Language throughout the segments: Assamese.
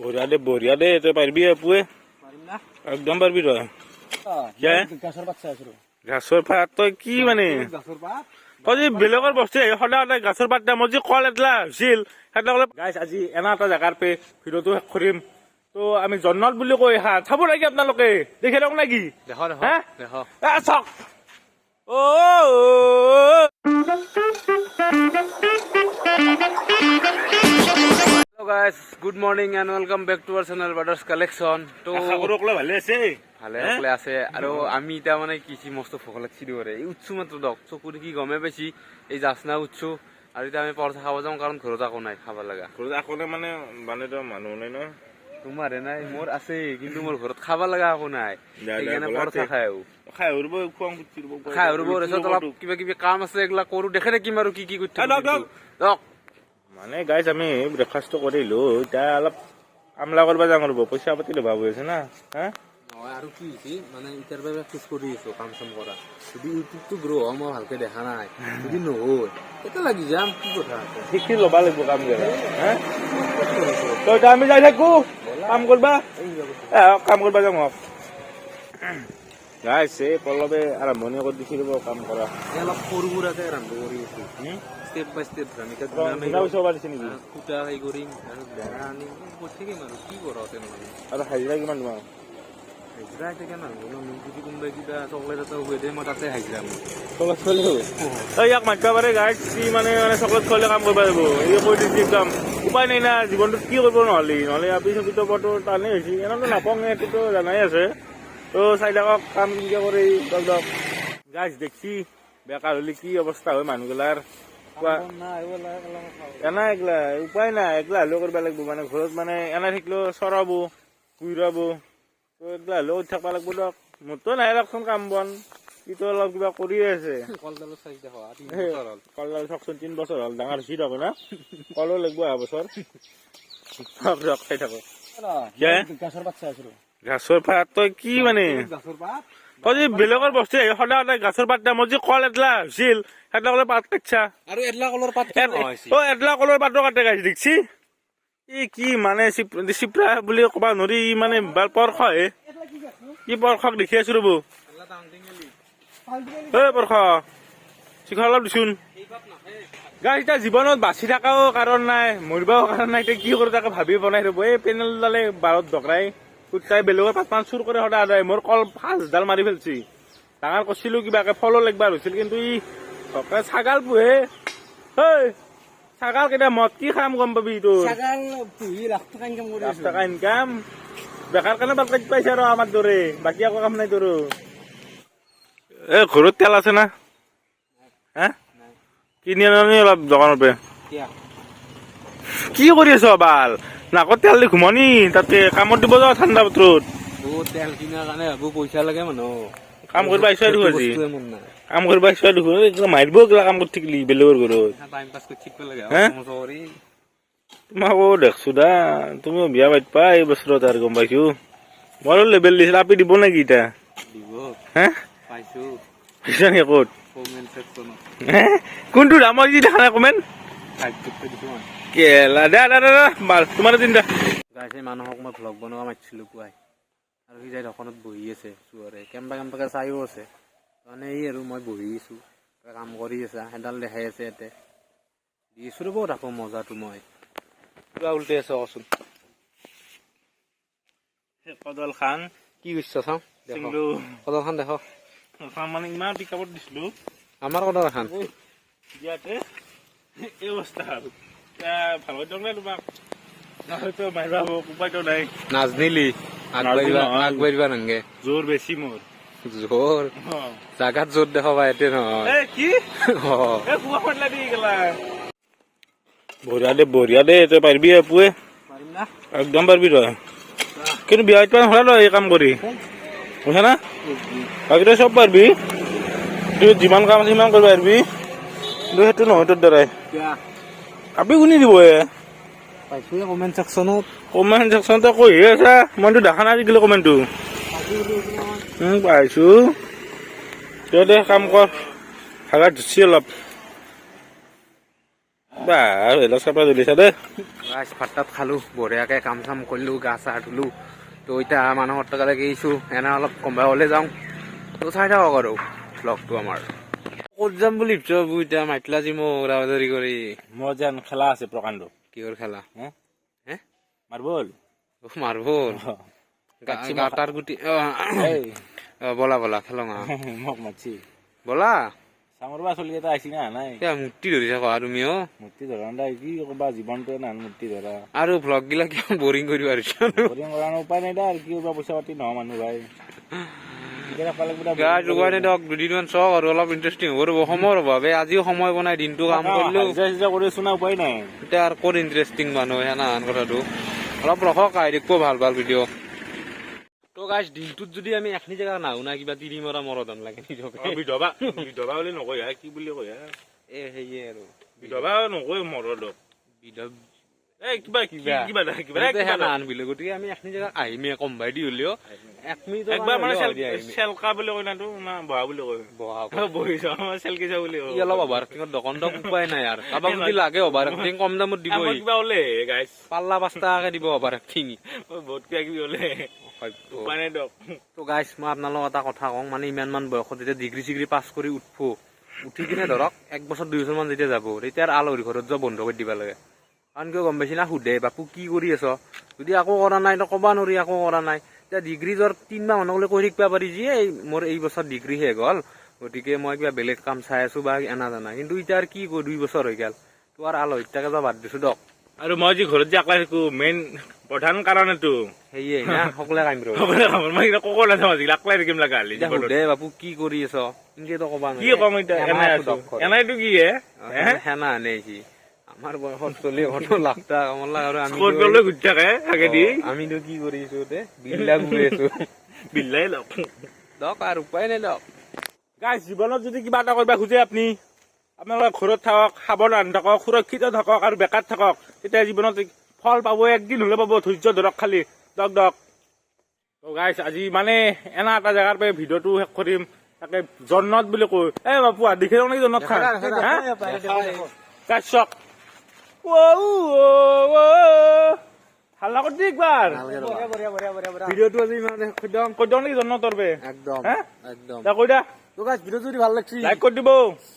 বঢ়িয়া দে তই পাৰিবি পুৱে একদম পাৰিবি তই গাছৰ পাত তই কি মানে তই যদি বেলেগৰ বস্তু আহি সদায় সদায় গাছৰ পাত মোৰ যি কল এটলা হৈছিল সেইবিলাক গাইছ আজি এনে এটা জেগাৰ পে ভিডিঅ'টো শেষ কৰিম তো আমি জন্নত বুলি কৈ চাব লাগে আপোনালোকে দেখি লওক নেকি চাওক Hello guys, good morning and welcome back to our channel Brothers Collection. তো সকলোকলে ভালে আছে ভালে আছে আৰু আমি এটা মানে কিছু মস্ত ভোক লাগছি দিৰে এই উৎসু মাত্ৰ দক চকুৰ কি গমে পাইছি এই জাসনা উৎসু আৰু এটা আমি পৰঠা খাব যাম কাৰণ ঘৰত আকো নাই খাব লাগা ঘৰত আকো নাই মানে তো মানুহ নাই ন তোমাৰে নাই মোৰ আছে কিন্তু মোৰ ঘৰত খাব লাগা আকো নাই সেইকাৰণে পৰঠা খাই উৰব খুৱাম ৰেছত অলপ কিবা কিবি কাম আছে এগলা কৰো দেখে দেখিম আৰু কি কৰি দক মানে গাইজ আমি ব্ৰেকফাষ্ট কৰিলো এতিয়া অলপ কামলা কৰিব যাওঁ ৰ'ব পইচা পাতি ল'বা হৈ আছে না হা আৰু কি হৈছে মানে ইটাৰ বাবে প্ৰেক্টিচ কৰি আছো কাম চাম কৰা যদি ইউটিউবটো গ্ৰ' মই ভালকে দেখা নাই যদি নহয় এটা লাগি যাম কি কথা শিকি ল'বা লাগিব কাম কৰা হা তই আমি যাই থাকো কাম কৰবা যাওঁ গাইজ এই পল্লৱে আৰম্ভণি কৰি দিছি ৰ'ব কাম কৰা অলপ সৰু সুৰাকে আৰম্ভ কৰি আছো step by step জানিকা কুটা হেৰি কৰিম আৰু বেৰা আনিম কৈ থাকিম আৰু কি কৰা তেনেহ'লে আৰু হাজিৰা কিমান তোমাৰ হাজিৰা এতিয়া কিমান মোক যদি কোনোবাই কিবা চকলেট এটা হৈ দিয়ে মই তাতে হাজিৰা চকলেট খোৱালে তই ইয়াক মাতিব পাৰে গাইড সি মানে চকলেট খোৱালে কাম কৰিব পাৰিব এই কৈ দিছে একদম উপায় নাই না জীৱনটোত কি কৰিব নহ'লে আপি চপিটো বৰটো টানেই হৈছে এনেতো নাপাওঁ এইটোতো জানাই আছে তো চাই থাকক কাম কেনেকৈ কৰি একদম গাইজ দেখছি বেকাৰ হ'লে কি অৱস্থা হয় মানুহগিলাৰ এনা একলা উপায় নাই একলা হলেও কৰিব লাগিব মানে ঘৰত মানে এনা থাকিলেও চৰাব কুইৰাব তো একলা হলেও থাকিব লাগিব দিয়ক মোৰতো নাই ৰকচোন কাম বন সিটো অলপ কিবা কৰিয়ে আছে কলডাল চাওকচোন 3 বছৰ হ'ল ডাঙৰ হৈছি থাকো না কলো লাগিব অহা বছৰ খাই থাকো গাছৰ পাত তই কি মানে তই যদি বেলেগৰ বস্তু আহি সদায় সদায় গাছৰ পাত মোৰ যি কল এটলা হৈছিল সেইবিলাক পাত কাটছা আৰু এডলা কলৰ পাত এডলা কলৰ পাতো কাটে গাইছে দেখছি ই কি মানে চিপৰা বুলি কবা নৰি মানে পৰখহে কি পৰখক দেখি আছো ৰ'ব পৰখ শিখৰ অলপ দিছোন গাছ এতিয়া জীৱনত বাচি থকাও কাৰণ নাই মৰিবও কাৰণ নাই এতিয়া কি কৰো তাকে ভাবি বনাই ৰ'ব এই পেনেলডালে বাৰত ধকৰাই কুটাই বেলেগৰ পাত পান চুৰ কৰে সদায় সদায় মোৰ কল 5 মাৰি ফেলছি ডাঙৰ কৰিছিলো কিবাকে ফলো লাগবাৰ হৈছিল কিন্তু ই ছাগাল পোহে ছাগাল কেইটা মদ কি খাম গম পাবি তোৰ লাখ টকা ইনকাম বেকাৰ কাৰণে বাল কাটি পাইছে আৰু আমাৰ দৰে বাকী একো কাম নাই তোৰ এ ঘৰত তেল আছে না হা কিনি আনি অলপ দোকানৰ পৰা কি কৰি আছ বাল নাকত তেল দি ঘুমনি তাতে কামত দিব যাওঁ ঠাণ্ডা বতৰত তেল কিনাৰ কাৰণে পইচা লাগে মানুহ কাম কৰিব আহিছো দেখো আজি কাম কৰিব আহিছো দেখো মাৰিব গেলা কাম কৰি থাকিলি বেলেগৰ ঘৰত তোমাকো দেখছো দা তুমিও বিয়া পাতিবা এই বছৰত আৰু গম পাইছো মই লেবেল দিছিল আপি দিব নেকি এতিয়া হা পাইছা নি ক'ত কোনটো দামৰ যি দেখা নাই কমেণ্ট কেলা দে তোমাৰ চিন্তা গাইছে মানুহক মই ভ্লগ বনোৱা মাতিছিলো পুৱাই আৰু সি যাই দোকানত বহি আছে চুৱাৰে কেম্পাকে চাইও আছে মানে এই আৰু মই বহি আছো কাম কৰি আছে হেডাল দেখাই আছে ইয়াতে দিছো ৰ'ব তাকো মজাটো মই কিবা উল্টে আছো কচোন কদল খান কি কৰিছ চাওঁ কদল খান দেখ মানে ইমান পিকআপত দিছিলো আমাৰ কদল খান ইয়াতে এই অৱস্থা আৰু ভাল হৈ দিয়ক নে তোমাক হয়তো মাৰিবা উপায়তো নাই নাজনিলি আগবাঢ়িবা নাংগে জোৰ বেছি মোৰ জোৰ জাগাত জোৰ দেখাবা এতে নহয় কি বঢ়িয়া দে তই পাৰিবি পুৱে একদম পাৰিবি তই কিন্তু বিয়া পাতিব নহ'লে তই এই কাম কৰি বুজা না বাকী তই চব পাৰিবি কিন্তু যিমান কাম আছে সিমান কৰিব পাৰিবি কিন্তু সেইটো নহয় তোৰ দ্বাৰাই আপি শুনি দিব কমেণ্ট ছেকশ্যনত কৈহে আছা মইতো দেখা নাই আজিকালি কমেণ্টটো পাইছো তই দে কাম কৰ ভাগা ধুচি অলপ বা চাপৰা জ্বলিছা দে গাছ ভাত খালো বঢ়িয়াকে কাম চাম কৰিলো গা চা ধুলো তো এতিয়া মানুহৰ তালে গৈছো এনে অলপ কমবা হলে যাওঁ তো চাই থাকক আৰু ব্লগটো আমাৰ ক'ত যাম বুলি ভাবিছো এতিয়া মাইতলা যি মোক উৰাবাদৰি কৰি মোৰ যেন খেলা আছে প্ৰকাণ্ড কিহৰ খেলা হে হে মাৰ্বল মাৰ্বল গাতাৰ গুটি বলা বলা খেলো মোক মাতছি বলা চামৰ বা চলি এটা আহিছি না নাই মূৰ্তি ধৰিছা কোৱা তুমিও মূৰ্তি ধৰা নাই কি ক'বা জীৱনটোৱে নাই মূৰ্তি ধৰা আৰু ভ্লগ গিলা কিমান বৰিং কৰি পাৰিছো কৰিম কৰাৰ উপায় নাই দা আৰু কি কৰিবা পইচা পাতি নহয় মানুহ ভাই গাছ উগাই দিয়ক দুদিনমান চাওক আৰু অলপ ইণ্টাৰেষ্টিং হ'ব ৰ'ব সময়ৰ অভাৱে আজিও সময় বনাই দিনটো কাম কৰিলো কৰিছো না উপায় নাই এতিয়া আৰু ক'ত ইণ্টাৰেষ্টিং মানুহ সেনা কথাটো অলপ ৰখক আহি দেখব ভাল ভাল ভিডিঅ' তো গাছ দিনটোত যদি আমি এখিনি জেগা নাহো না কিবা তিৰি মৰা মৰদান লাগে নিজকে বিধৱা বিধৱা বুলি নকয় কি বুলি কয় এ সেয়ে আৰু বিধৱা নকয় মৰদক বিধৱ কিবা কিবা কিবা কিবা আনবিলো গতিকে আমি এখিনি জেগা আহিমে কমবাই দি হলেও 1 মিনিট একবাৰ মানে চেলকা বুলি কয় না তো না বহা বুলি কয় বহি যাওঁ চেলকি যাওঁ বুলি ই অলপ অভাৰ এক্টিঙত দোকান দক উপায় নাই আৰু কাৰোবাক যদি লাগে অভাৰ এক্টিং কম দামত দিব কিবা ওলে গাইছ পাল্লা 5 টাকাকে দিব অভাৰ এক্টিং বহুত কিবা কিবি ওলে উপায় নাই দক তো গাইছ মই আপোনালোকক এটা কথা কওঁ মানে ইমান মান বয়সত যেতিয়া ডিগ্ৰী চিগ্ৰী পাছ কৰি উঠবো উঠি কিনে ধৰক 1 বছৰ 2 বছৰ মান যেতিয়া যাব তেতিয়া আৰু আলহীৰ ঘৰত যোৱা বন্ধ কৰি দিব লাগে কাৰণ কিয় গম পাইছি না সুধে বাপু কি কৰি আছ যদি একো কৰা নাই তো ক'বা নোৱাৰি একো কৰা নাই এতিয়া ডিগ্ৰী যোৱাৰ 3 মাহ মানকলৈ কৈ থাকিব পাৰি যে মোৰ এই বছৰ ডিগ্ৰী শেষ হ'ল গতিকে মই কিবা বেলেগ কাম চাই আছো বা এনা জানা কিন্তু এতিয়া আৰু কি কয় 2 বছৰ হৈ গ'ল তো আৰু আলহীৰ তাকে যোৱা বাদ দিছো দক আৰু মই যি ঘৰত যে একলা থাকো মেইন প্ৰধান কাৰণ এইটো সেয়ে না সকলোৱে কাম ৰ মই ককল আছে মই একলাই থাকিম লগা হলি সুধে বাপু কি কৰি আছ ইনকে তো ক'বা কি কম এতিয়া এনাই আছো এনাইটো কি হেনা আনেছি আমাৰ বয়সত চলি ঘটো লাখ টাকা কামলা আৰু আমি স্কৰপিঅলৈ ঘুৰি থাকে আগেদি আমিনো কি কৰিছো তে বিল্লা ঘুৰি আছো বিল্লাই লওক দক আৰু উপায় নাই দক গাইছ জীৱনত যদি কিবা এটা কৰিব খোজে আপুনি আপোনালোকে ঘৰত থাকক সাৱধান থাকক সুৰক্ষিত থাকক আৰু বেকাৰ থাকক তেতিয়া জীৱনত ফল পাব একদিন হলে পাব ধৈৰ্য ধৰক খালি দক দক গাইছ আজি মানে এনা এটা জেগাৰ পৰা ভিডিঅ'টো শেষ কৰিম তাকে জন্নত বুলি কয় বাপু দেখি যাওঁ নেকি জন্নত খাই গাইছ চক হাল্লা কৰি একবাৰ ভিডিঅ'টো আজি ইমানে কৈ দিওঁ নেকি জন্নত তোৰ একদম একদম কৈ দা তো গাইছ ভিডিঅ যদি ভাল লাগছি লাইক কৰি দিব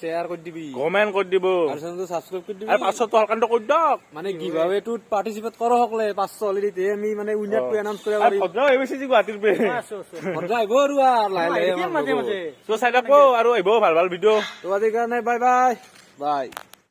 শেয়াৰ কৰি দিবি কমেন্ট কৰি দিব আৰু চেনেলটো সাবস্ক্ৰাইব কৰি দিবি আৰু পাছত তো হালকানটো কৰি দিয়ক মানে গিভঅৱেটোত পাৰ্টিসিপেট কৰক সকলে 500 অলৰেডি আমি মানে উইনাৰটো এনাউন্স কৰিব আৰু পাৰিম ভদ্ৰ হৈ গৈছে যি গুৱাহাটীৰ পে ভদ্ৰা আহিব আৰু লাহে লাহে চ' চাই থাকো আৰু আহিব ভাল ভাল ভিডিঅ' তো আজিৰ কাৰণে বাই বাই বাই